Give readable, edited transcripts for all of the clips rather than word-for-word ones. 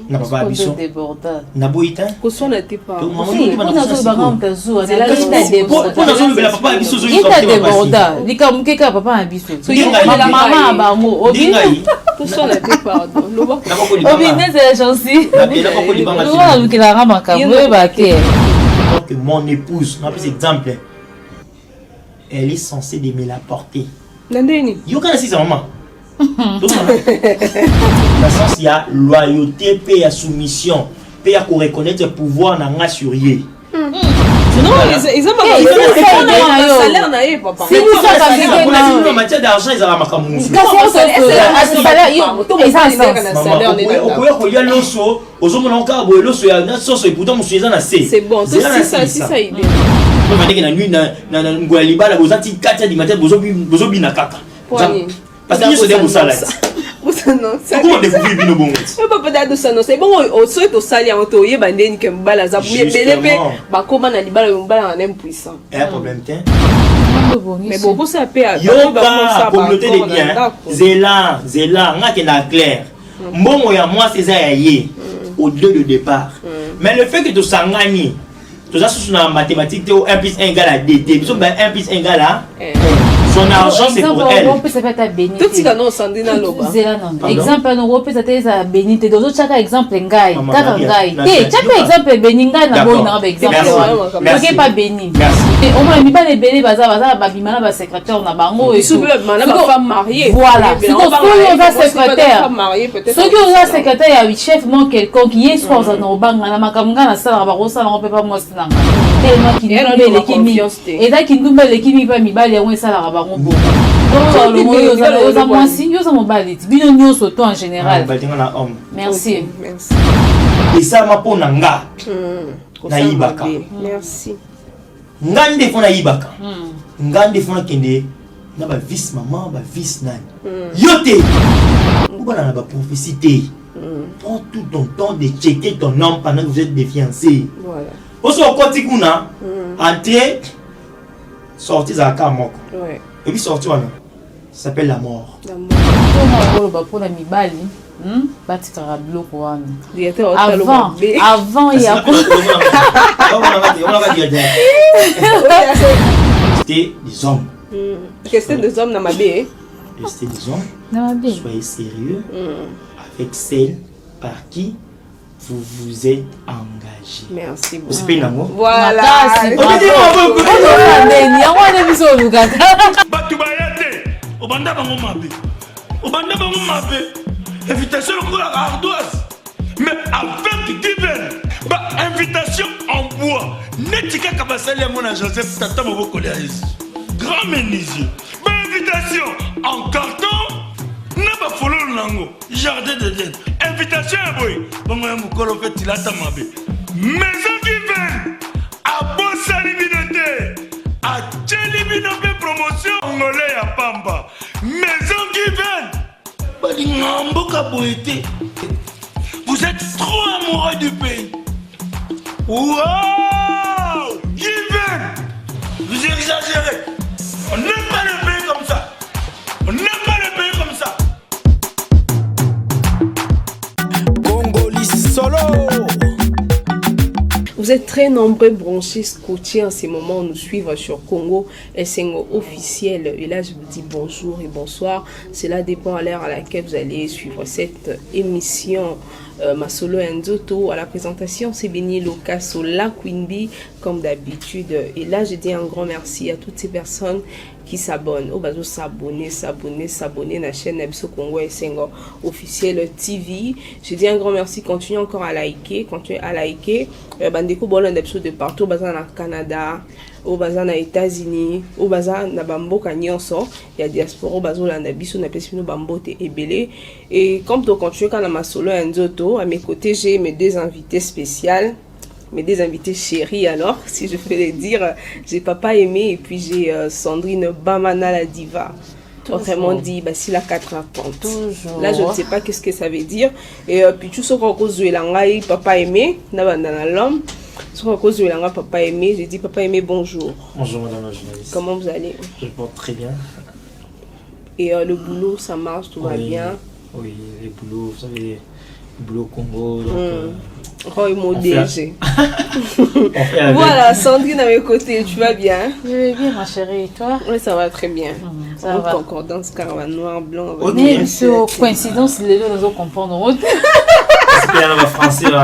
na papa biso débordant na boita ko sona te pas maman on a zo ba ngam tazo na la pour na zo bela papa biso zo yita débordant likamukeka papa na biso la maman bango obi ko sona te pardon loba obi nese chancy loba lukila ngama kamwe ba ke que mon épouse n'a plus exemple elle est censée d'aimer la porter nandeni yo kana si sa maman dans le sens il y a loyauté paix et soumission paix à reconnaître le pouvoir dans nga sur yé non ils ont pas salaire na yé papa si vous ça en matière d'argent ils ont makamu salaire loso ozomona nka boye loso ya na soso et pourtant monsieur na c'est bon c'est ça idée on va dire que la nuit na ngwali bala bozati 4 du matin bozobi na kaka parce que c'est des salades non ça comment découvrir bino bon papa dado ça non c'est bon au soit au sali en to yeba ndeni ke mbala za buye belepe ba koma na libala mbala na impuissant un problème tiens mais bon pour ça paix yo ba communauté de bien zela nga ke na clair mbongo ya moi c'est ça yé au lieu de départ mais le fait que tu sangani tu as sous na mathématique 1 plus 1 égale à 2 biso 1 plus 1 égale à son argent c'est pour elle. On peut se faire ta bénité. Tout ce qu'on sandina loba. Exemple on peut se faire bénité. D'autres chaque exemple ngai, kaka ngai. Chaque exemple béninga na bon na exemple. OK pas béni. Et au moins mi pas les béni baza ba bimana ba secrétaire na bango et tout. Mana ba femme mariée. Voilà. Si on va secrétaire. Ceux qui ont secrétaire ya chef mon quelqu'un qui est soit na obanga na makamanga na sala ba rosa na peut pas moi sina. Tellement qu'il est l'équilibre. Et là qui nous met l'équilibre mi ba les on sala ba bon. En général. Merci. Et ça m'a pour nanga. Naïbaka. Merci. Ngande fona ibaka. Ngande fona kende na ba vice maman, ba vice nan. Yote. Pourquoi na ba prophétie? Prends tout ton temps de checker ton homme pendant que vous êtes des fiancés. Voilà. Oso okoti kuna, entrer, sortir za kamoko. Ouais. Et puis sortir là. Ça s'appelle la mort. La mort. Pour la mibali, batikara bloko wana. Avant il y a c'était des hommes. C'était des hommes dans ma baie. C'était des hommes. Soyez sérieux avec celle par qui vous vous êtes engagé. Merci beaucoup. C'est pas une amour. Voilà. Obanda bango mabe. Invitation pour la ardoise. Mais avec divine, invitation en bois. Netika kabasali à mon Joseph Tata Moboko grand menuisier. Invitation en carton. N'a pas follow nango. Jardin de Dieu. Invitation à boy. Bango ya mukolo fait tilata mabe. Maison divine. A bossa libinote. A tchelibinope promotion angolais à Pamba. Maison divine. Vous êtes trop amoureux du pays. Wow! Given! Vous exagérez. On n'aime pas le pays comme ça. On n'aime pas le pays comme ça. Congolais solo. Vous êtes très nombreux branchés, scotchés en ces moments, nous suivre sur Congo SNO officiel. Et là, je vous dis bonjour et bonsoir. Cela dépend à l'heure à laquelle vous allez suivre cette émission. Masolo Nzoto à la présentation, c'est Béni Lokaso, la Queen Bee, comme d'habitude. Et là, je dis un grand merci à toutes ces personnes qui s'abonnent. Au bateau s'abonner à la chaîne Nebso Congo SNO officiel TV. Je dis un grand merci. Continuez encore à liker. Bandeko Bolon Nebso de partout. Au bateau au Canada, au bateau aux États-Unis, au bateau na Bamboka Nyonso. Il y a diaspora au bateau là Nabiso na Pesino Bambote et Belé. Et comme tu continues quand ma solo Nzoto, à mes côtés j'ai mes deux invités spéciales. Mes deux invités chéris alors, si je peux les dire, j'ai Papa Aimé et puis j'ai Sandrine Bamana la diva. Autrement dit, si la 4 raconte. Là, je ne sais pas qu'est-ce que ça veut dire. Et puis tout ce qu'on cause de l'angaï, Papa Aimé, dans l'homme. Ce qu'on cause de l'angaï, Papa Aimé, j'ai dit Papa Aimé bonjour. Bonjour madame la journaliste. Comment vous allez? Je porte très bien. Et le boulot, ça marche, tout va bien. Oui, les boulots, vous savez, les boulots Congo. Roy Modégé. Voilà, Sandrine à mes côtés, tu vas bien? Je vais bien, ma chérie, et toi? Oui, ça va très bien. Ça va. Concordance, caravane noir, blanc. Mais c'est coïncidence, les deux nous comprendre. C'est bien en français, c'est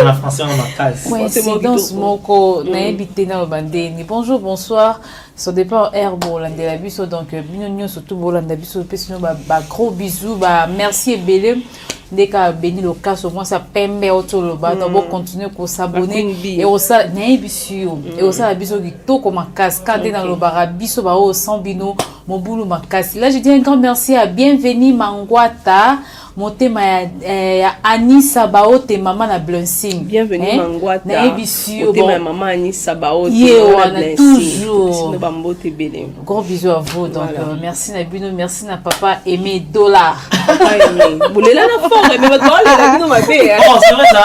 en français, on a casse. Coïncidence, moko, naïbité na bandeni. Bonjour, bonsoir. Sur départ Air Bolande la biso donc binonyo surtout Bolande biso pesino ba gros bisous, ba merci et belé. Dès qu'a béni le cas au moins ça pembe autour ba donc continuer ko s'abonner et au ça naïbisio et au ça la biso to comme cascade dans le bar biso ba au sans bino mon boulot ma casse. Là je dis un grand merci à bienvenue Mangwata. Motema ya Anissa Baote maman na Blanching. Bienvenue Mangwata. Naïbisio Motema maman Anissa Baote. Yeah, toujours. Gros bisous à vous. Donc merci Nabino, merci na papa Aimé Dollar. Papa Aimé. Vous l'avez là fort, mais votre parole est Nabino ma fille. Oh, c'est vrai ça.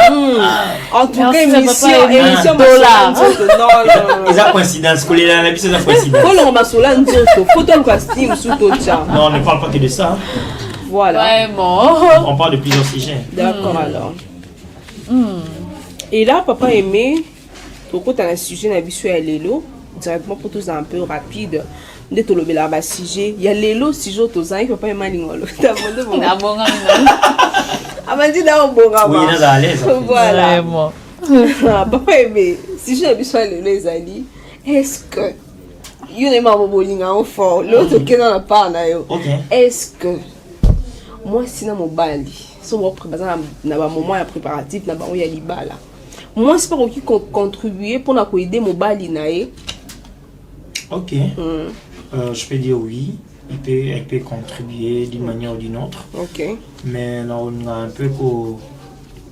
En tout cas émission Dollar. Non. Ils ont coïncidence, collé là la biso na coïncidence. Faut l'on sola nzoto, photo en costume sous tocha. Non, on ne parle pas que de ça. Voilà. Vraiment. On parle de plusieurs sujets. D'accord alors. Et là, papa Aimé, tu as un sujet na biso ya lelo, directement pour tous un peu rapide. Dès que tu as un sujet, il y a lelo sujet aux ans, papa Aimé lingolo. T'as demandé bon. Na bonga. Amandi da bonga. Oui, il est à l'aise. Voilà. Vraiment. Papa Aimé, sujet na biso ya lelo ezali, est-ce que yo ne m'a bolinga au fort, l'autre qui dans la part na yo. Est-ce que moi si na mobali so mo préparer na ba moment ya préparatif na ba on ya libala moi c'est pas qui contribuer pour na ko aider mobali na e. OK. Je peux dire oui, elle peut contribuer d'une manière ou d'une autre. OK. Mais là on a un peu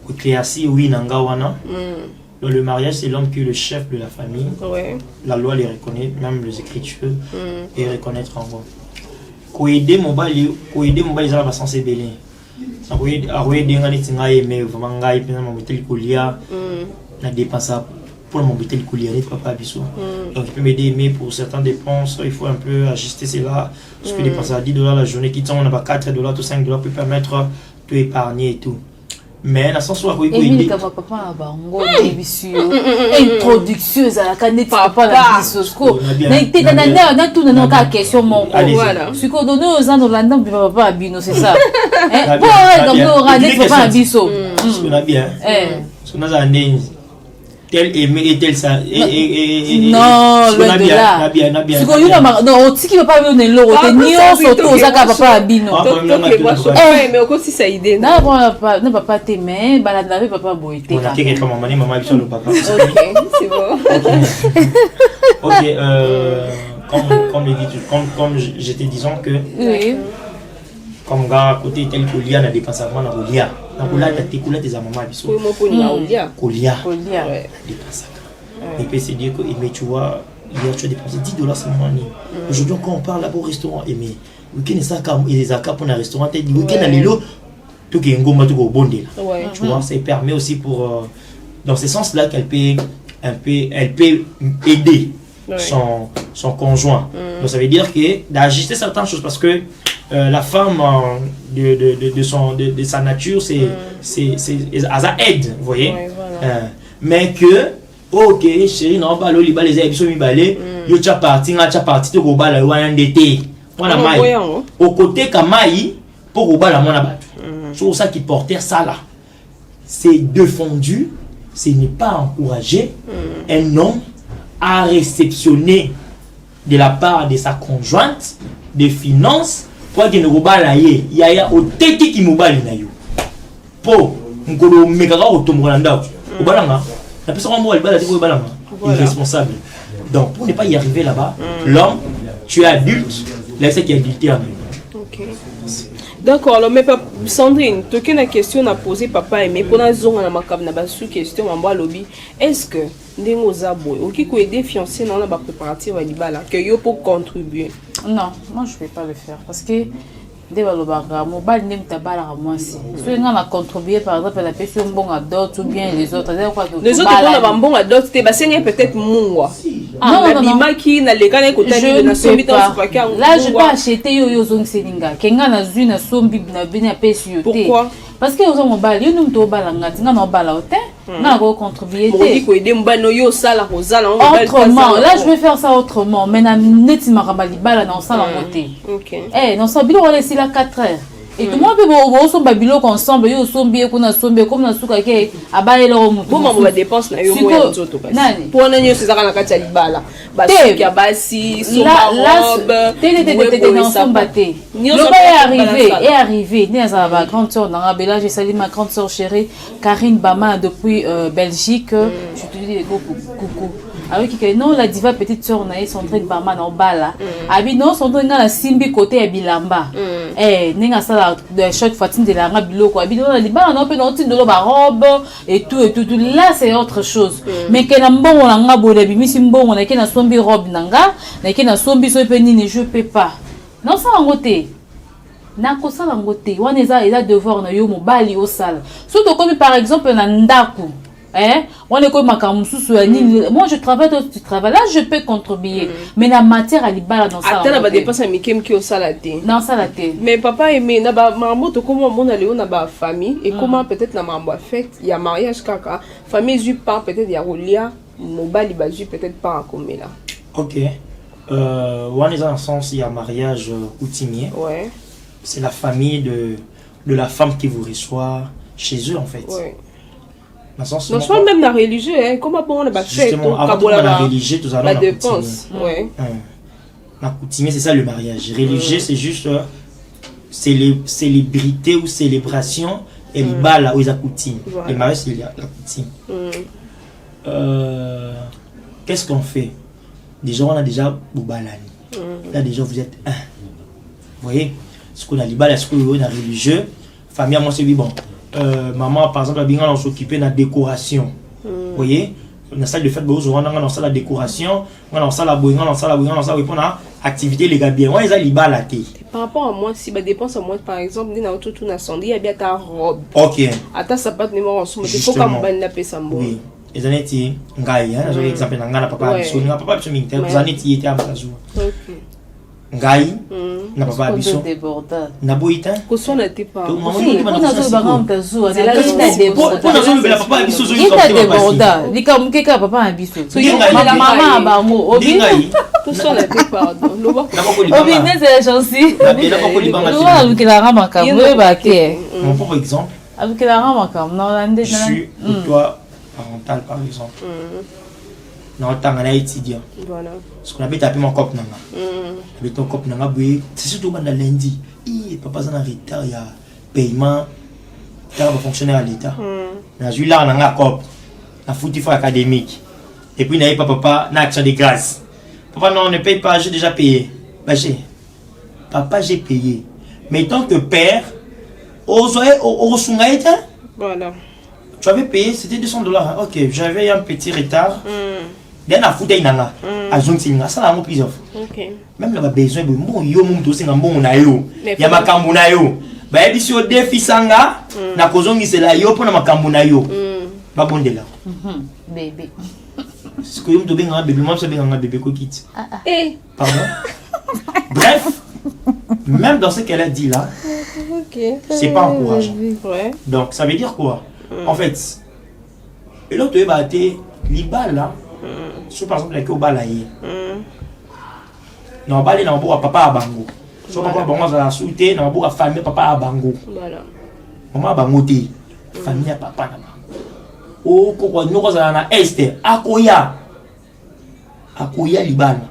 côté assis oui nanga wana. Dans le mariage, c'est l'homme qui est le chef de la famille. Ouais. La loi les reconnaît, même les écritures et reconnaître en gros. Aider mobile ça va censé belé ça va aider ngani tinga mais vraiment ngai pena mo botel kolia na dépense pour mon botel kolia ni papa biso donc il peut m'aider mais pour certaines dépenses il faut un peu ajuster cela parce que dépenser à $10 la journée qui tombe on a pas $4 ou $5 peut permettre de épargner et tout. Mais dans le sens où il faut aider. Papa bango débisio introduction à la canette papa la bisosco. Na été na tout na ka question mon voilà. Ce qu'on donne aux gens dans l'andam papa abino c'est ça. Hein? Bon donc on a des papa abiso. On a bien. On a un tel aimé et tel ça non le de là ce qu'on y a non si qui va pas venir l'euro te nio surtout ça papa abino mais aussi ça idée na papa ne papa te mais balada papa boité on a quelque comme maman biso le papa. OK c'est bon. OK comme j'étais disant que oui comme gars côté tel colia na dépense avant na colia na colia ta colia tes maman biso pour mon colia dépense et puis c'est dire que mais tu vois hier tu as dépensé $10 ce mois aujourd'hui quand on parle là au restaurant et mais week-end ça comme les accords pour un restaurant tu dis week-end à l'élo tout qui est ngoma tout au bondé tu vois ça permet aussi pour dans ce sens là qu'elle peut aider son conjoint. Donc ça veut dire que d'ajuster certaines choses parce que la femme de sa nature c'est ça aide, vous voyez. Mais que OK chérie non pas les balles les habits sont mis balés yo tu parti to go bala wana ndete wana mai au côté kamai pour go bala mona batu c'est ça qui portait ça là c'est défendu, ce n'est pas encouragé un homme à réceptionner de la part de sa conjointe des finances pour qu'il ne robala il y a au tête qui mobile na yo pour ngolo mekaka otombola ndako obalanga la personne moi elle bala te obalanga irresponsable. Donc pour ne pas y arriver là-bas l'homme tu es adulte là c'est qui est adultère. OK. D'accord, alors mais Sandrine, tu as une question à poser papa mais pour la zone na makab na ba sous question mamba lobby est-ce que ndengo zaboy ou qui ko aider fiancé dans la préparatif à libala que yo pour contribuer? Non, moi je vais pas le faire parce que dès le bagarre mobile nem tabala moi si so nga na contribuer par exemple la personne bon à d'autres ou bien les autres on a bon à d'autres te ba peut-être moi Là, je peux acheter yo zong selinga. Kenga na zui na sombi na bini apesi yo te. Pourquoi? Parce que yo mobile, yo num to bala ngati na bala hotel, na ko contribuer te. Autrement, là je vais faire ça autrement, mais na neti makabali bala na sala ngote. OK. Eh, non ça bilo laisser la 4 heures. Et tout le monde peut voir babilo ensemble, yo sombi ko na sombi comme na suka ke abaye lo mutu. Bon maman dépense na yo moya nzoto kasi. Pour na yo sezaka na kati ya libala. Ba suki ya basi, somba robe. Té non somba té. Le bail est arrivé, né à ma grande sœur dans Abela, j'ai salué ma grande sœur chérie Karine Bama depuis Belgique. Je te dis coucou. Ah oui, non, la diva petite sœur on a son truc Bama dans bala. Abi non, son truc na simbi côté ya bilamba. Eh, ninga ça de chaque fois de la rabilo quoi. Abi non, la libala non peut non de la robe et tout. Là c'est autre chose. Mais que na bon on a ngabo de bimi simbo on a que na sombi robe nanga, na que na sombi so pe ni je peux pas. Non ça en côté. Nako sala ngote wana eza devoir na yo mobali au sala surtout comme par exemple na ndaku on est comme makamususu moi je travaille toi tu travailles là je peux contribuer mais la matière à libala dans ça attends ba dépense à mikem ki au sala té dans sala té mais papa aimé na ba mambo to comment mon aller na ba famille et comment peut-être na mambo fête il y a mariage kaka famille ju pas peut-être ya rolia mobali ba ju peut-être pas comme là. OK. On est dans le sens il y a mariage coutumier. Ouais. C'est la famille de la femme qui vous reçoit chez eux en fait. Oui. Dans le sens non, soit même la religieux, hein. Comment on a fait justement, avant de la religieux, tout ça, la dépense. Ouais. La coutumier, c'est ça le mariage. Religieux, c'est juste célébrité ou célébration et les balles où ils accoutument. Le mariage, c'est la coutume. Qu'est-ce qu'on fait? Déjà, on a déjà Boubalani. Là, déjà, vous êtes un. Vous voyez? Ce qu'on a libéré, ce qu'on a religieux, famille, moi c'est bon. Maman, par exemple, on s'occuper de la décoration. Vous voyez? On a ça de fait, on a dans la décoration, on a dans la bouille, on a dans la activité, les gars, bien. On a libéré la thé. Par rapport à moi, si je dépense à moi, par exemple, il y a tout incendie, il y a bien ta robe. OK. Attends, ça pas de numéro en somme. Il faut qu'on me la paix sans moi. Oui. Les années, Ngaï, j'ai l'exemple d'un papa, papa, vous en étiez à Mazazou. Ngai na papa biso na boita ko sona te pa on a zo bagam tazu na la débordé on a zo bela papa biso zo débordé dika ka papa biso la maman ba mo obi to sona te pardon obi ne c'est chancy na ko la rama ka mo ba ke mon propre exemple avec la rama ka non je suis pour toi parental par exemple non tant on a étudiant voilà ce qu'on appelle taper mon cop nanga avec ton cop nanga boy c'est surtout dans lundi papa ça en retard il y a paiement ça va fonctionner à l'état na ju là nanga cop na foutu for académique et puis n'a pas papa na action de grâce papa non on ne paye pas j'ai déjà payé bah j'ai papa j'ai payé mais tant que père au sungaïta voilà tu avais payé c'était $200 OK j'avais un petit retard bien à foutre inanga à zontinga ça la plusieurs OK même là besoin de mon yo mon to singa mbongo na yo ya makambo na yo ba ebisi o defi sanga na kozongisa la yo pona makambo na yo ba bondela bébé ce que yo to benga bébé moi ça benga bébé kokiti pardon bref même dans ce qu'elle a dit là c'est pas encourageant donc ça veut dire quoi en fait et l'autre va été libala so par exemple avec obala yi non balé na boka papa abango so papa bango za souté na boka famille papa abango voilà maman abango té famille papa na bango o ko nyoko za na este akoya libala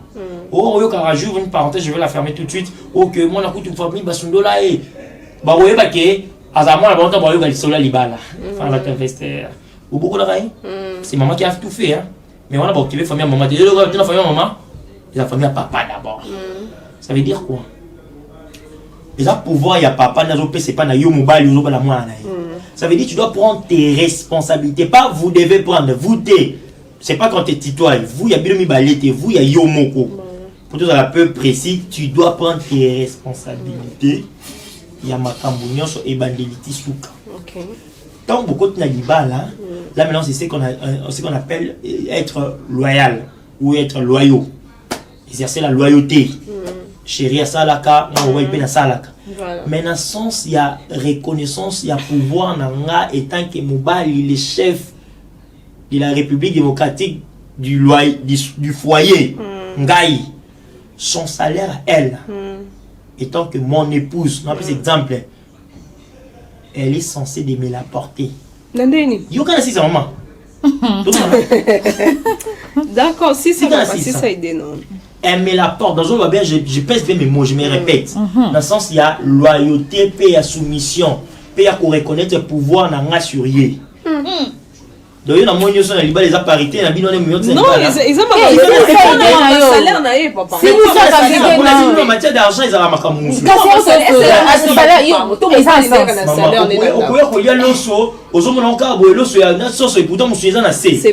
oh yo ka rajouter une parenthèse je vais la fermer tout de suite OK moi na kutu famille basundola e ba oye ba ke azamona ba onta ba yo ga lisola libala fa la investir ou beaucoup la rai c'est maman qui a tout fait hein. Mais on a beaucoup de famille à maman. Tu la famille à maman, la famille à papa d'abord. Ça veut dire quoi? Déjà pouvoir, il y a papa, c'est pas na yo mobile, yo la moi. Ça veut dire que tu dois prendre tes responsabilités. Pas vous devez prendre, vous t'es. C'est pas quand tu es titoy. Vous, il y a bilomi balete, vous, il y a yo moko. Pour tout ça, un peu précis, tu dois prendre tes responsabilités. Il y a ma cambouillon sur Ebandeliti Souka. OK. Tant beaucoup de Naliba là, là maintenant c'est ce qu'on appelle être loyal. ou être loyaux, exercer la loyauté. Chérie à Salaka, moi je à Salaka. Mais dans le sens, il y a reconnaissance, il y a pouvoir dans étant que Mobali, il est chef de la République démocratique du foyer. Ngai, son salaire, elle, étant que mon épouse, non plus exemple, elle est censée me la porter. Yo kana si maman. D'accord, si c'est pas si ça idée non. Elle me la porte. Dans un bien, je pèse bien mes mots, je me répète. Dans le sens, il y a loyauté, puis il y a soumission, puis il y a qu'on reconnaître le pouvoir dans la surrier. Donc, il y a des gens qui ont les aparités, ils ont des millions de non, ils ont pas salaire naïf, papa. Si vous avez en matière d'argent, ils ont un macamou. C'est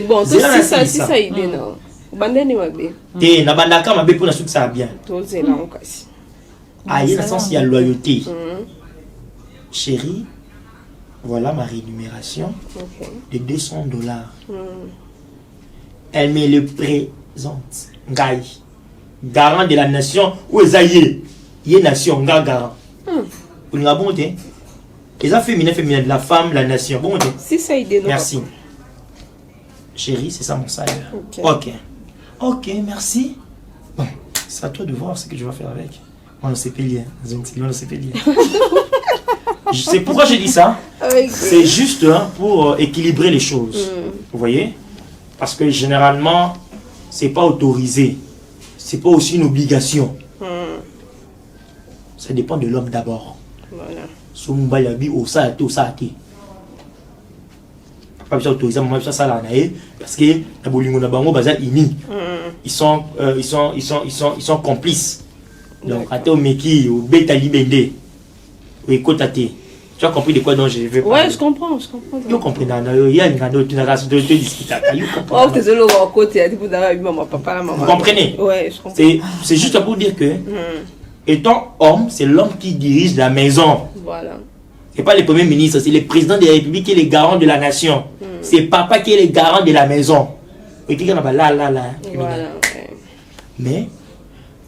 bon, c'est ça idée non. Bandeni mabe. Te na bandaka mabe pour na soute ça bien. Tozela okasi. Ah, il y a le sens il y a loyauté. Chérie, voilà ma rémunération de $200. Elle me le présente. Ngai, garant de la nation ou Ezaïe, y est nation, garant. Vous n'avez pas bonté. Les féminin de la femme, la nation. Bon, si ça idée. Merci. Chérie, c'est ça mon salaire. Ok. Ok, merci. Bon, c'est à toi de voir ce que je vais faire avec. On ne sait pas lire. C'est pourquoi j'ai dit ça. C'est juste pour équilibrer les choses. Vous voyez? Parce que généralement, c'est pas autorisé. C'est pas aussi une obligation. Ça dépend de l'homme d'abord. Voilà. Pas besoin d'autoriser moi ça là parce que la bolingo na bango baza ini. Ils sont complices. Donc à au meki au beta libende. Oui kotate. Tu as compris de quoi dont je veux parler? Ouais, je comprends. Vous comprenez il y a une grande de discuter. Oh, t'es zolo au côté pour d'avoir maman papa la maman. Vous comprenez? Ouais, je comprends. C'est juste pour dire que étant homme, c'est l'homme qui dirige la maison. Voilà. Ce n'est pas le premier ministre, c'est le président de la République qui est le garant de la nation. C'est papa qui est le garant de la maison. Voilà, mais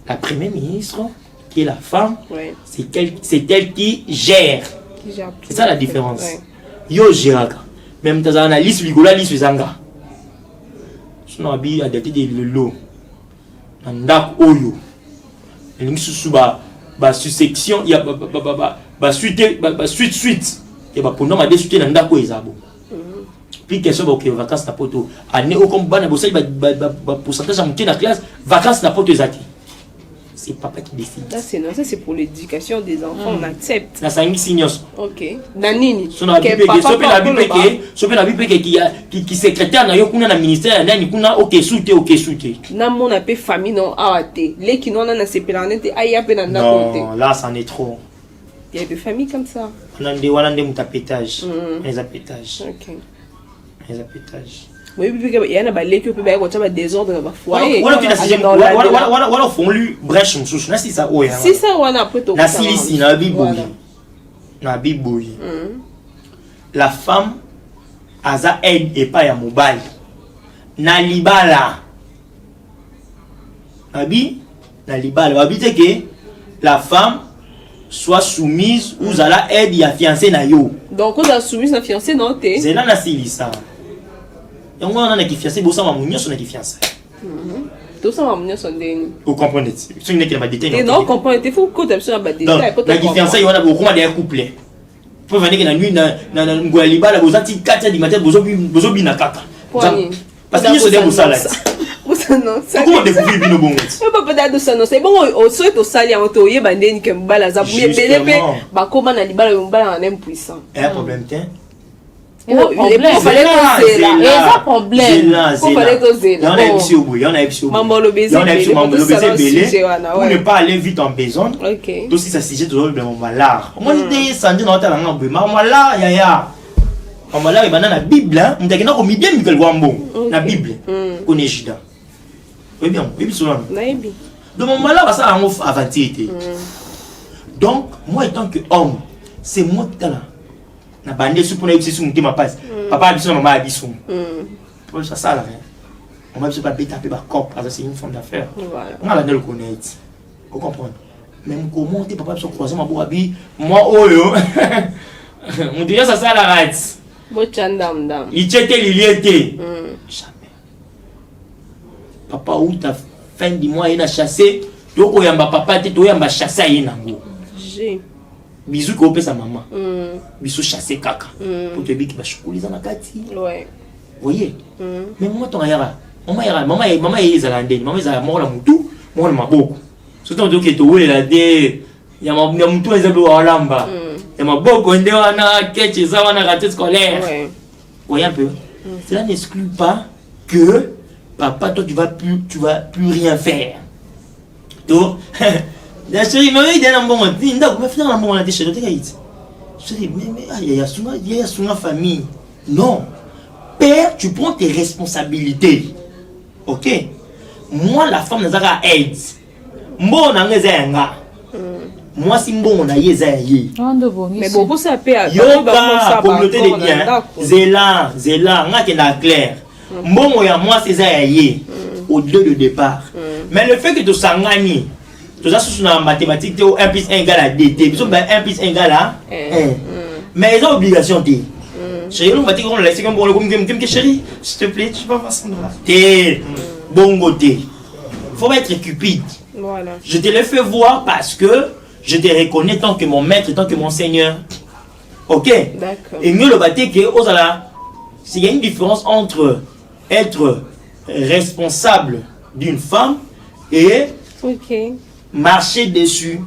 la première ministre, qui est la femme, c'est elle qui gère. C'est ça la différence. Yo géraka. Même dans la liste, la liste zanga. Sinon, abi a daté de l'eau. Ndak oyo. Et nous ba succession, il y a suite. Et pendant ma suite na ndako ezabo. Puis question ba vacances na poto. Année au comme bana bosai ba pourcentage à monter na classe, vacances na poto ezati. C'est papa qui décide. Ça c'est pour l'éducation des enfants, on accepte. Na sangi signos. OK. Nanini. So na bipeke qui secrétaire na yo kuna na ministère na ni kuna OK soute. Na mon appel famille non aate. Les qui non na sepelane te aya pe na ndako. Non, là ça en est trop. Il y a des familles comme ça. On a des mutapétage. Les apétages. OK. Les apétages. Oui, puis il y a un désordre dans ma foyer. Voilà, font lui brèche mon souche. Si ça, ouais. Si ça, on a après tout. Na silisi na biboyi. Na biboyi. La femme aza aide et pas ya mobile. Na libala. Na libala. Habite que la femme soit soumise ou zala aide ya fiancé na yo. Donc on a soumise na fiancé non té. C'est là na silisa. Et on a qui fiancé, vous savez, mon qui fiancé. Tout ça, mon son déni. Vous comprenez? C'est une qui va détailler. Non, vous comprenez? Il faut que tu aies besoin de détails. La qui fiancé, il y a beaucoup de couples. Pour venir que la nuit, na Ngoualiba, la vous êtes 4 du matin, vous avez bien à 4. Parce que c'est des salades. Comment découvrir bien au bon? Je peux pas dire de ça, non. C'est bon, on souhaite au salaire, on te y est bandé, que mbala, ça vous est bélé, bah comment na libala, mbala en impuissant. Et un problème, tiens. Il y a un problème. Il y a un problème. Il y en a eu Maman le baiser. Pour ne pas aller vite en besoin. Tout si ça sujet toujours de mon malheur. Moi, je dis ça, je n'ai pas de maman là, ya. Maman là, il y a la Bible. On t'a dit qu'on met bien Michael Wambo. La Bible. On est juda. Oui, bien. Bible sur la. Donc, mon malheur, ça a un avantage. Donc, moi, étant que homme, c'est moi qui là. Na bande su pour na yibisi su mutima passe papa abisu na mama abisu pour ça là On va pas taper par corps, c'est une forme d'affaire. Voilà. On va le connaître. Vous comprenez? Même comment t'es papa se croiser ma boabi, moi oh yo. On dirait ça la rate. Il était l'iliété. Jamais. Papa où ta fin du mois il a chassé, toi oyamba papa t'es toi oyamba chassé à yenango. J'ai. Bisous qu'on peut sa maman. Bisous chassé caca. Pour te dire qu'il va choucouler dans la kati. Ouais. Vous voyez? Mais moi ton ayara. Maman est zalande. Maman est zalande. Moi la moutou, moi la maboko. Surtout on dit que tu es là des. Il y a moutou les abos à lamba. Il y a maboko on dit on a quelque chose on a raté scolaire. Vous voyez un peu? Cela n'exclut pas que papa toi tu vas plus rien faire. Donc la chérie maman il est dans bon moment. Il doit faire un bon moment chez notre gars. Je dis mais il y a souvent famille. Non. Père, tu prends tes responsabilités. Ok? Moi la femme n'a pas aide. Moi on a moi si bon on a yé. Mais beaucoup ça peut yo ba communauté de bien. Zéla, on a qui est clair. Bon moi c'est ça yé au lieu de départ. Mais le fait que tu sangani, tu as sous la mathématique 1 plus 1 égale à 2, tu as 1 plus 1 égale à 1. Mais ils ont obligation de chérie, on va dire qu'on laisse comme bon le chérie, s'il te plaît, tu vas faire ça là. T'es bon côté. Faut pas être cupide. Voilà. Je te le fais voir parce que je te reconnais tant que mon maître, tant que mon seigneur. Ok? D'accord. Et mieux le bâtir que il y a une différence entre être responsable d'une femme et marcher dessus.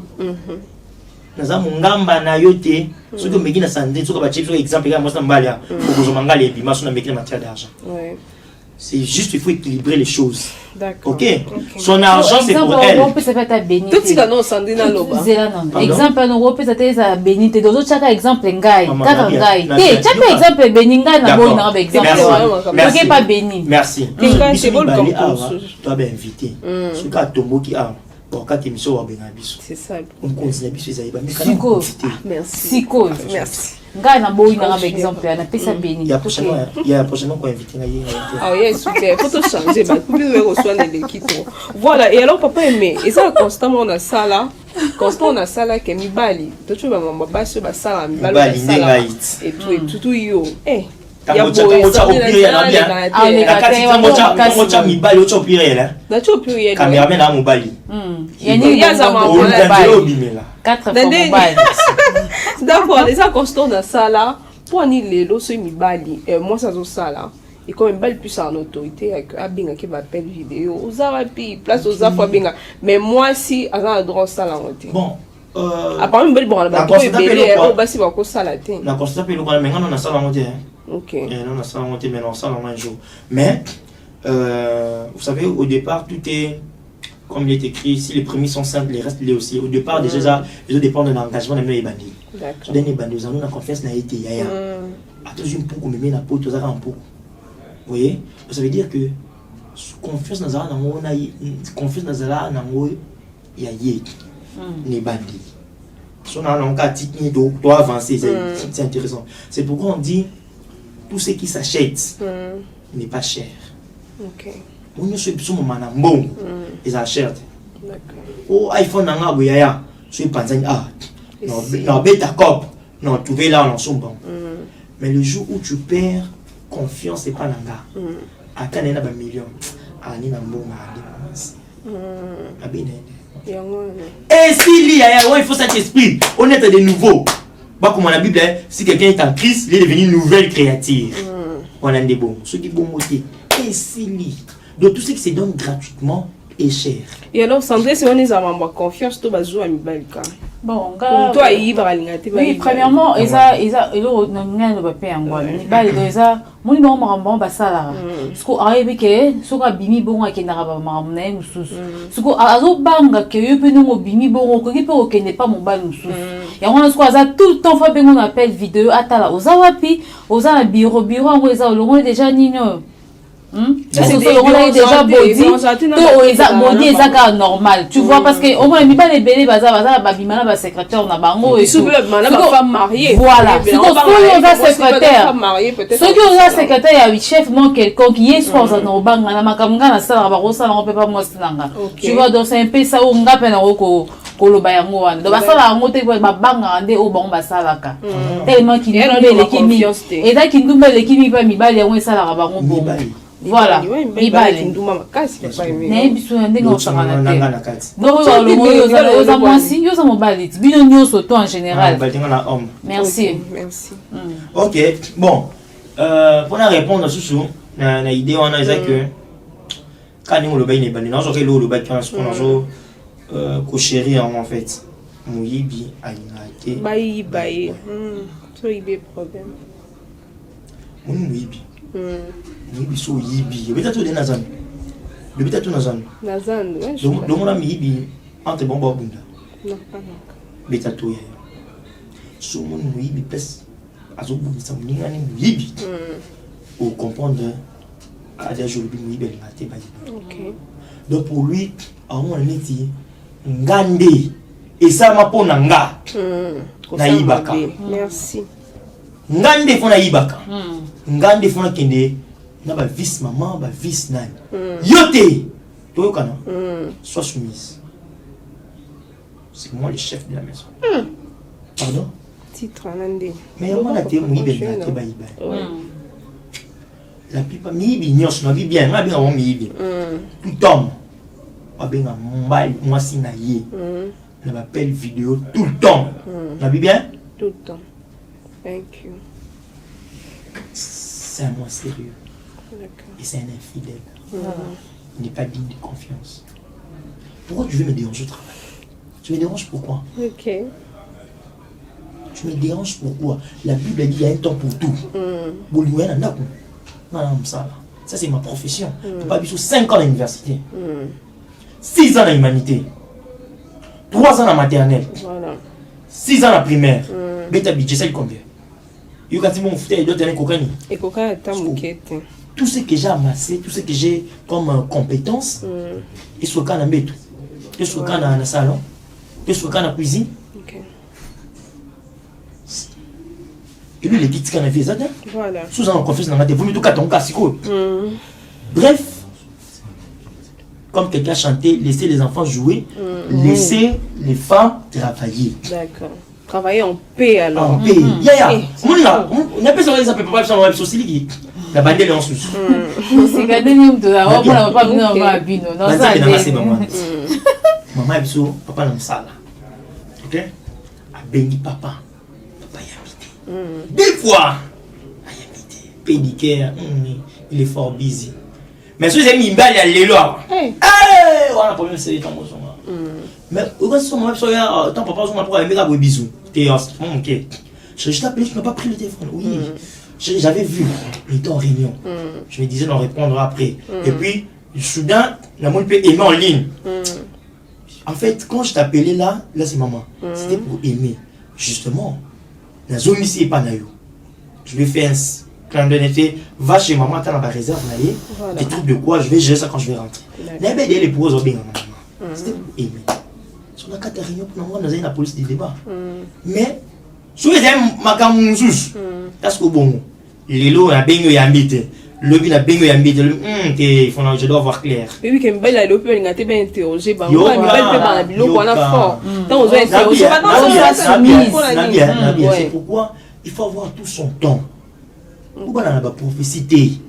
Naza mungamba na yote ce que meki na santé ce que ba chip exemple moi ça mbalia pour que mangala et bima na meki na matière d'argent. C'est juste il faut équilibrer les choses. D'accord. OK. Son argent c'est pour elle. On peut se faire ta bénite. Tout ça non sandina loba. Exemple on peut se faire bénite d'autres chaque exemple ngai. Kaka ngai. Chaque exemple béninga na bon na exemple. Merci. Pas béni. Merci. C'est bon comme toi ben invité. Ce cas tombo qui a bon quand émission wa benga biso. C'est ça. On continue biso ça ba Siko. Merci. Siko. Merci. Ngai na boy na exemple na pesa béni. Il y a prochainement qu'on inviter ngai. Ah oui, super. Faut tout changer ba pour lui reçoit les kito. Voilà, et alors papa aimé, et ça constamment on a ça là. Constamment on a ça là que mibali. Tout tu va maman ba sur ba ça là mibali ça. Et tout yo. Eh. Ya boy ça na bien. Ah les gars, mocha mibali ocho pirela. Na cho pirela. Cameraman na mobali. Yani ya za mobali. 4 fois mobile. D'accord, les constant dans ça là. Pour ni lelo so mibali. Moi ça zo ça là. Et comme une balle plus en autorité avec Abinga qui m'appelle vidéo. Aux arapi place aux afro Abinga. Mais moi si à un droit ça là on dit. Bon. À part une belle bon là. Oh bah si va ko ça là tin. La constat pe le quoi mais on a ça là on dit. OK. Non, ça on dit mais non ça un jour. Mais vous savez au départ tout est comme il est écrit, si les premiers sont simples, les restes les aussi. Au départ, déjà, ils ont dépendre de l'engagement de mes bandits. D'accord. Les bandits, nous avons la confiance n'a été yaya. Attention pour qu'on me met la peau, tout ça en peau. Vous voyez? Ça veut dire que confiance dans la confiance dans la yaya les bandits. Si on a un cas technique, doit avancer, c'est intéressant. C'est pourquoi on dit tout ce qui s'achète n'est pas cher. OK. On se peut mon manambo ils achètent. D'accord. Oh iPhone nanga boyaya, je suis pensé non bêta cop, non trouver là en son bon. Mais le jour où tu perds confiance c'est pas nanga. À quand il y a un million, à ni nambo ma abine. Et si il faut cet esprit, on est de nouveau. Bah comme la Bible, si quelqu'un est en Christ, il est devenu une nouvelle créature. On a des bons, ceux qui vont monter. Et si donc tout ce qui se donne gratuitement est cher. Et alors Sandrine, si on est en confiance, tu vas jouer à Mibalka. Bon, toi il va aller. Oui, premièrement, il ne va pas en Mibali déjà, mon nom marambon basala. Ce qu'on arrive que ce qu'on bimi bon à qui n'a pas marambné ou sous. Ce qu'on a zo banga que eu peut nous bimi bon que qui n'est pas mon bal ou sous. Et on a ce qu'on a tout le temps fait ben on appelle vidéo atala aux awapi aux a bureau on les a loin déjà nino. on déjà body eza normal, tu vois, parce que au moins mibale ebele baza babimana ba secrétaire na bango et tout. Voilà, c'est donc ceux qui ont secrétaire ya chef mon quelconque qui est sport na obanga na makamanga na sala ba rosala on peut pas moi sinanga. Tu vois, donc c'est un peu ça on ngape na koloba yango wana donc basala yango te babanga nde o bango basalaka tellement qu'il et là qui nous met l'équipe va mibale yango esalaka bango bon. Voilà, mibale nduma makasi pas aimé na biso ndenge on sangana te donc le moyo za mwasi yo za mobali bino nyonso to en général. Merci. OK, bon, pour répondre à Soussou na idée on a que quand nous le bain est bani non so que le bain quand on ko chéri en fait muyibi alinate bayi so ibe problème muyibi so yibi peut-être de nazan peut-être nazan donc on a muyibi entre bomba bunda non pas peut-être ya so muyibi plus azobu ça muninga ni muyibi ou comprendre à des jours muyibi alinate bayi. OK, donc pour lui à un moment donné ngande esama pona nga na ibaka. Merci. Ngande fona ibaka ngande fona kende na ba vice maman ba vice nani yote toyokana sois soumise, c'est moi le chef de la maison. Pardon titre nande mais on a été muibe na te bayiba la plupart mibi nyos na bien na bien on mibi tout homme abenga mbali mwasi na ye na m'appelle vidéo tout le temps na bien tout le temps. Thank you. C'est un moins sérieux. Et c'est un infidèle. Il n'est pas digne de confiance. Pourquoi tu veux me déranger au travail? Tu me déranges pourquoi? OK. Tu me déranges pourquoi? La Bible dit il y a un temps pour tout. Ça c'est ma profession. Je ne peux pas vivre 5 ans à l'université. 6 ans à l'humanité, 3 ans à maternelle, 6 ans à primaire. Beta budget, c'est combien? Tout ce que j'ai amassé, tout ce que j'ai comme compétences, et ce qu'on a mis tout. Et ce qu'on a dans le salon, et ce qu'on a dans la cuisine. Et lui, les kits qu'on a fait ça, sous un confiance dans la tête, vous mettez tout ton cas, bref. Comme quelqu'un chantait, laissez les enfants jouer, laissez les femmes travailler. D'accord. Travailler en paix alors. En paix. On a besoin de pas sur la société. La bande est en sous. C'est gardé nous de la on pas venir en abino. Non ça c'est maman. Maman biso papa dans salle. OK? A béni papa. Papa y habité. 2 fois. A habité. Pédicure. Il est fort busy. Mais si j'ai mis balle à l'élo. Voilà problème c'est ton mozo. Mais au reste moi soya ton papa son pour aimer la bisou. T'es OK. Je t'appelle, tu n'as pas pris le téléphone. Oui. J'avais vu, il était en réunion. Je me disais d'en répondre après. Et puis soudain, la monde peut aimer en ligne. En fait, quand je t'appelais là c'est maman. C'était pour aimer. Justement, la zone ici est pas naïo. Je vais faire un clin d'honnêteté. Va chez maman, t'as la réserve, des trucs de quoi, je vais gérer ça quand je vais rentrer. Les pour eux, c'était pour aimer. Sur la 4 réunions, pour nous, la police des débats. Mais, si vous avez Makamounzous, parce que bon, les lots, la baigne est ambité. Le but la baigne est ambité. Je dois voir clair. Oui, quand elle a l'opé, elle a été bien interrogée. Bah, moi, elle a été bien fort. Tant on a interrogé, c'est pourquoi il faut avoir tout son temps. Pourquoi on a la prophétie?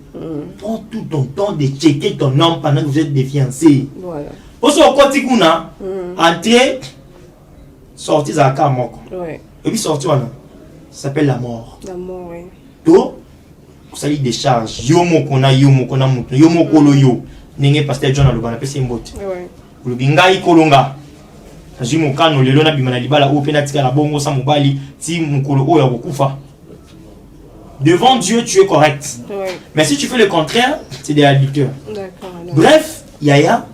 Prends tout ton temps de checker ton homme pendant que vous êtes des fiancés. Voilà. Pour ce côté qu'on a, entrer, sortir à la carte. Et puis sortir, ça s'appelle la mort. La mort, oui. Donc, ça lui décharge. Yomo kona mutu. Yomo kolo yo. N'engé pasteur John alobana pese mbote. Le bingai kolonga. Ajimo kano lelo na bimana libala o pena tika la bongo sa mobali ti mukolo o ya kokufa. Devant Dieu, tu es correct. Mais si tu fais le contraire, c'est des adulteurs. Bref, Yaya,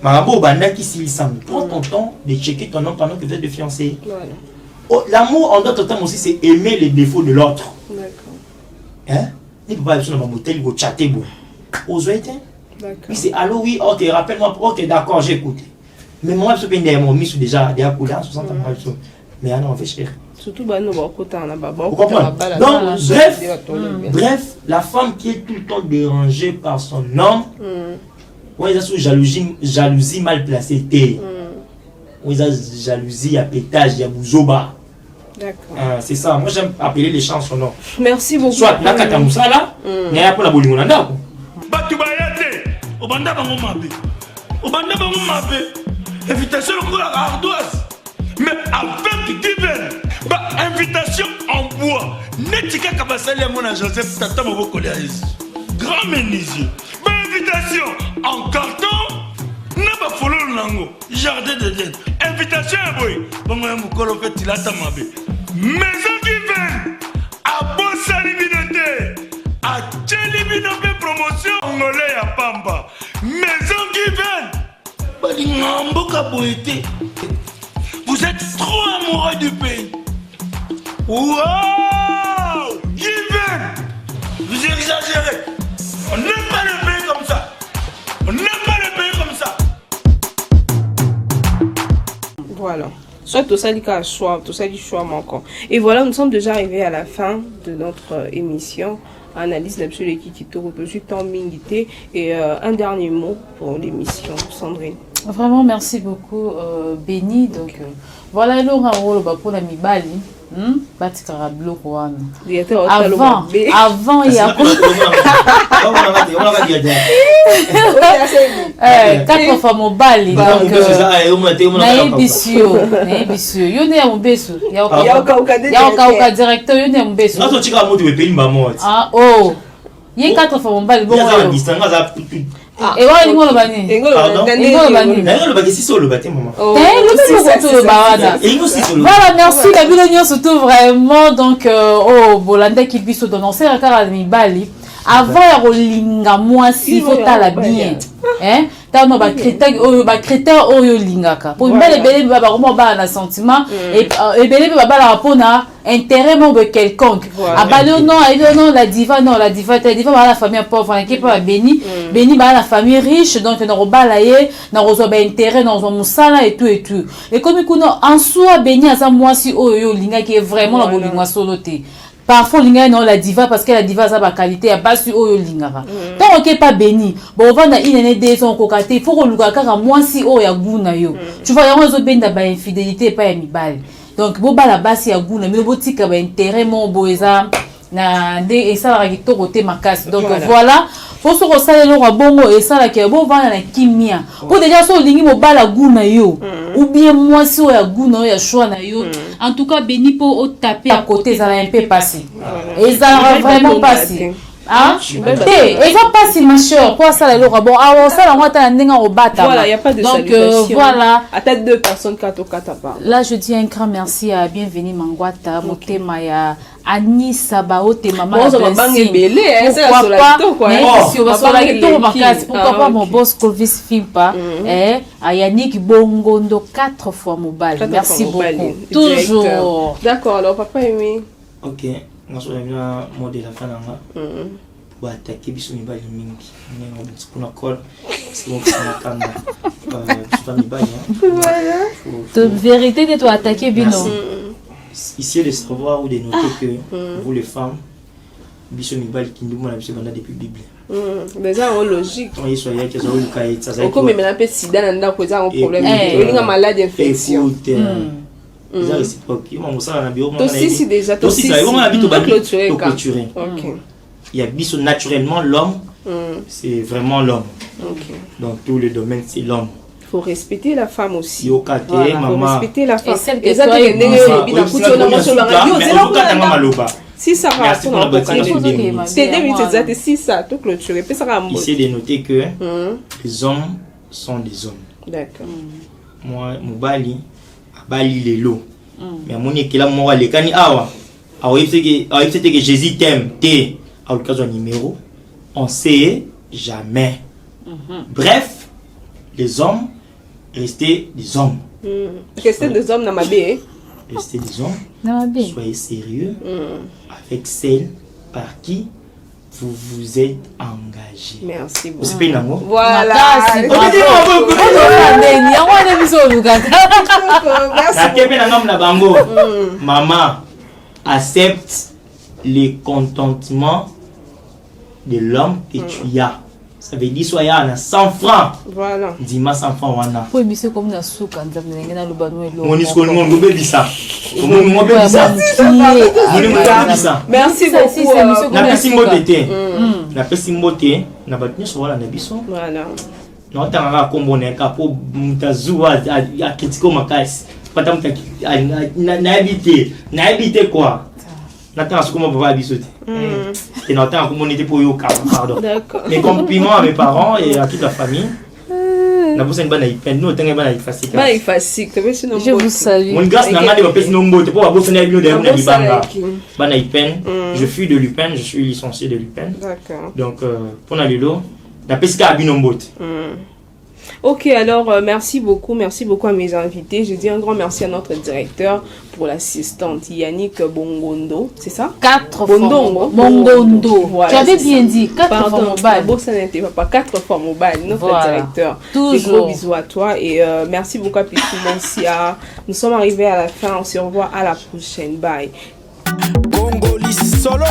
Marabo Banda qui s'y semble. Prends ton temps de checker ton nom pendant que vous êtes de fiancés. Oh, l'amour en d'autres temps aussi, c'est aimer les défauts de l'autre. Hein? Il ne peut pas être sur un motel, il faut chatter. aux été. D'accord. Il dit allô, oui, ok, rappelle-moi, ok, d'accord, j'ai écouté. Mais moi, je suis mis déjà des coulées à 60 ans. Mais non, on fait cher. Surtout, bah, nous, vous comprenez? Donc, bref, la femme qui est tout le temps dérangée par son homme, ouais, il y a jalousie mal placée. Il y a jalousie, il y a pétage, il y a bouzoba. D'accord. C'est ça. Moi, j'aime appeler les gens son nom. Merci beaucoup. Soit la katamoussa là, il y a pour la bolingonanda. Invitation à ardoise. Mais avec Given, invitation en bois. Netika Kabasali à mon Joseph Tata Mobokoléaïs. Grand menuisier. Invitation en carton. N'a pas follow lango. Jardin de Dieu. Invitation à boy. Bon, moi, mon colo fait il a ta mabé. Maison Given. À Bossa Libinoté. À Tchelibinoté promotion. Angolais à Pamba. Maison Given. Vous êtes trop amoureux du pays. Wow! Given! Vous exagérez. On n'aime pas le pays comme ça. On n'aime pas le pays comme ça. Voilà. Soit tout ça dit qu'à choix, tout ça dit choix manquant. Et voilà, nous sommes déjà arrivés à la fin de notre émission. Analyse d'absolu qui tourne je suis tant minité et un dernier mot pour l'émission, Sandrine. Vraiment, merci beaucoup, Béni. Donc, voilà, le rôle pour la Mibali. Avant, il y a 4 fois mon bali. Donc, il y a 4 fois mon bali. Et voilà, il y voilà, merci la ville surtout vraiment. Donc, oh, Bolanda qui puisse donner la cara de Mibali. Avant, il y a moi si faut la bien. Hein? T'as un critère oyo lingaka. Pour belle belle baba comment ba na sentiment et belle baba la rapona intérêt mon quelconque. Ah bah non la diva ba la famille pauvre qui pas béni ba la famille riche donc na robalaye na rozo ba intérêt dans un musala et tout et comme kuno en soi béni asa moi si oyo linga qui est vraiment la bolingwa soloté. Parfois, la diva parce que la diva a sa qualité, elle passe sur Oyo Lingara. Tant qu'on n'est pas béni, bon, on va dans une année des ans, il faut qu'on loue à moi si Oyo Guna yo. Tu vois, il y a un autre béni d'abord infidélité, pas mibal. Donc, bon, la base, il y a Guna, mais le boutique a intérêt, mon boéza, et ça va être côté ma casse. Donc, voilà. Pour se resserrer le bongo et ça, là, bon, va dans kimia. Pour déjà, so lingi mo bala Guna yo. Ou bien moi, si Oyo Guna yo, choix na yo. En tout cas, béni pour taper à côté, ça va un peu passer. Et ça va vraiment passer. Hein? Et ça passe, ma chère. Quoi ça, le bon, ah, ça, on va t'amener au bata. Voilà, il n'y a pas de salutation. Donc, voilà. À tête 2 personnes, 4 part. Là, je dis un grand merci à Bienvenue Mangwata, Motemaya, Annie Sabao, tes mamans. Pourquoi pas? Pourquoi pas mon boss Clovis Fimpa, à Yannick Bongondo 4 fois mobile. Merci beaucoup. Toujours. D'accord, alors papa aimé. Ok. Nous sommes bien modèle la fin pour attaquer biso mibali mingi on a call c'est bon ça n'a pas mibali de vérité de toi attaquer bino ici de savoir ou de noter que vous les femmes biso mibali qui nous mona biso banda depuis Bible déjà en logique on y soit ya que ça le cas ça ça comme même un peu sida nanda cause un problème il y a maladie infection déjà réciproque on ça na bio aussi déjà aussi on habite au clôturer OK il y a biso naturellement l'homme c'est vraiment l'homme donc tous les domaines c'est l'homme. Il faut respecter la femme aussi. Il faut respecter la femme. Et celle que si ça va, c'est 2 minutes, si ça, tout clôturé. Ici, de noter que les hommes sont des hommes. D'accord. Moi, Moubali, Bali les lots. Mais mon équipe moi les cani awa. C'était que Jésus t'aime, t'es à l'occasion numéro. On sait jamais. Bref, les hommes restez des hommes. Restez des hommes dans ma baie. Restez des hommes. Soyez sérieux avec celle par qui vous vous êtes engagé. Merci beaucoup. Vous savez nango. Voilà. Maman accepte le contentement de l'homme que tu as. Ça veut dire soit il y a 100 francs. Voilà. Dis-moi 100 francs wana. Pour monsieur comme na souka nzambe na lobano elo. Mon isko mon bebisa. Merci beaucoup. Na pesi mbote. Na pesi mbote na batni so wala na biso. Voilà. Na otanga kombo na ka po mutazuwa a critiquer makasi. Pata mutaki na habiter quoi. Nathan, ce que moi papa bisoté. Et Nathan, comment on était pour yo pardon. Mes compliments à mes parents et à toute la famille. Na bossa une bonne peine, nous tenons bonne facile. Pas facile, je vous salue. Mon grâce n'a pas de pèse non mot, pour bossa na bio de na libanga. Bonne peine. Je suis de l'UPEN, je suis licencié de l'UPEN. D'accord. Donc pour na lelo, na pesca binombo. Ok, alors merci beaucoup à mes invités. Je dis un grand merci à notre directeur pour l'assistante Yannick Bongondo, c'est ça? 4 Bongondo. Voilà, tu avais bien dit 4 fois mobile. Bon, ça n'était pas 4 fois mobile, notre directeur. Toujours. Des gros bisous à toi et merci beaucoup à Pitou Monsia. Nous sommes arrivés à la fin, on se revoit à la prochaine. Bye. Congolais solo.